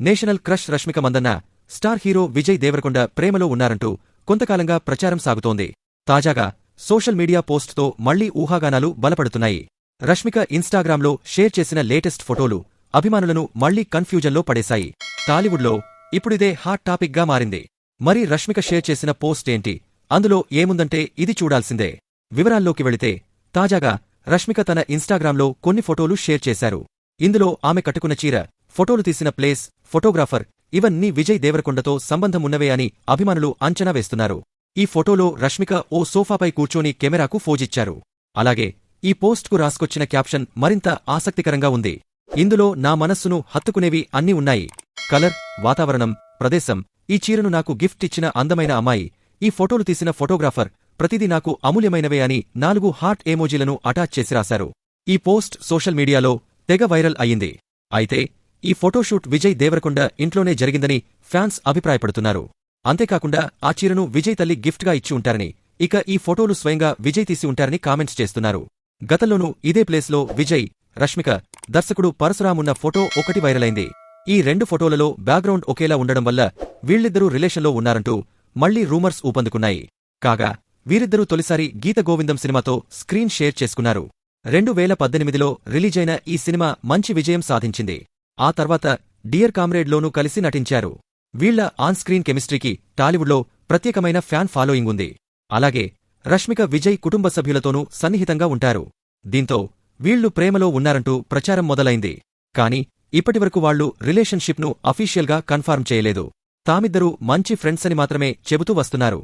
National crush Rashmika Mandanna star hero Vijay Deverakonda ప్రేమలో ఉన్నారంటూ కొంతకాలంగా ప్రచారం సాగుతోంది. తాజాగా సోషల్ మీడియా పోస్ట్తో మళ్లీ ఊహాగానాలు బలపడుతున్నాయి. రష్మిక ఇన్స్టాగ్రామ్లో షేర్ చేసిన లేటెస్ట్ ఫోటోలు అభిమానులను మళ్లీ కన్ఫ్యూజన్లో పడేశాయి. టాలీవుడ్లో ఇప్పుడిదే హాట్ టాపిక్గా మారింది. మరి రష్మిక షేర్ చేసిన పోస్ట్ ఏంటి, అందులో ఏముందంటే ఇది చూడాల్సిందే. వివరాల్లోకి వెళితే తాజాగా రష్మిక తన ఇన్స్టాగ్రామ్లో కొన్ని ఫోటోలు షేర్ చేశారు. ఇందులో ఆమె కట్టుకున్న చీర, ఫోటోలు తీసిన ప్లేస్, ఫోటోగ్రాఫర్ ఇవన్నీ విజయ్ దేవరకొండతో సంబంధమున్నవే అని అభిమానులు అంచనా వేస్తున్నారు. ఈ ఫోటోలో రష్మిక ఓ సోఫాపై కూర్చొని కెమెరాకు ఫోజిచ్చారు. అలాగే ఈ పోస్ట్కు రాసుకొచ్చిన క్యాప్షన్ మరింత ఆసక్తికరంగా ఉంది. ఇందులో నా మనస్సును హత్తుకునేవి అన్నీ ఉన్నాయి. కలర్, వాతావరణం, ప్రదేశం, ఈ చీరను నాకు గిఫ్ట్ ఇచ్చిన అందమైన అమ్మాయి, ఈ ఫోటోలు తీసిన ఫోటోగ్రాఫర్, ప్రతిదీ నాకు అమూల్యమైనవే అని 4 హార్ట్ ఎమోజీలను అటాచ్ చేసి రాశారు. ఈ పోస్ట్ సోషల్ మీడియాలో తెగ వైరల్ అయ్యింది. అయితే ఈ ఫోటోషూట్ విజయ్ దేవరకొండ ఇంట్లోనే జరిగిందని ఫ్యాన్స్ అభిప్రాయపడుతున్నారు. అంతేకాకుండా ఆ చీరను విజయ్ తల్లి గిఫ్ట్గా ఇచ్చి ఉంటారని, ఇక ఈ ఫోటోలు స్వయంగా విజయ్ తీసి ఉంటారని కామెంట్స్ చేస్తున్నారు. గతంలోనూ ఇదే ప్లేస్లో విజయ్, రష్మిక, దర్శకుడు పరశురామున్న ఫోటో ఒకటి వైరలైంది. ఈ 2 ఫోటోలలో బ్యాక్గ్రౌండ్ ఒకేలా ఉండడం వల్ల వీళ్ళిద్దరూ రిలేషన్లో ఉన్నారంటూ మళ్లీ రూమర్స్ ఊపందుకున్నాయి. కాగా వీరిద్దరూ తొలిసారి గీత గోవిందం సినిమాతో స్క్రీన్ షేర్ చేసుకున్నారు. 2018లో రిలీజైన ఈ సినిమా మంచి విజయం సాధించింది. ఆ తర్వాత డియర్ కామ్రేడ్లోనూ కలిసి నటించారు. వీళ్ల ఆన్ స్క్రీన్ కెమిస్ట్రీకి టాలీవుడ్లో ప్రత్యేకమైన ఫ్యాన్ ఫాలోయింగ్ ఉంది. అలాగే రష్మిక విజయ్ కుటుంబ సభ్యులతోనూ సన్నిహితంగా ఉంటారు. దీంతో వీళ్లు ప్రేమలో ఉన్నారంటూ ప్రచారం మొదలైంది. కానీ ఇప్పటివరకు వాళ్లు రిలేషన్షిప్ను అఫీషియల్గా కన్ఫర్మ్ చేయలేదు. తామిద్దరూ మంచి ఫ్రెండ్స్ అని మాత్రమే చెబుతూ వస్తున్నారు.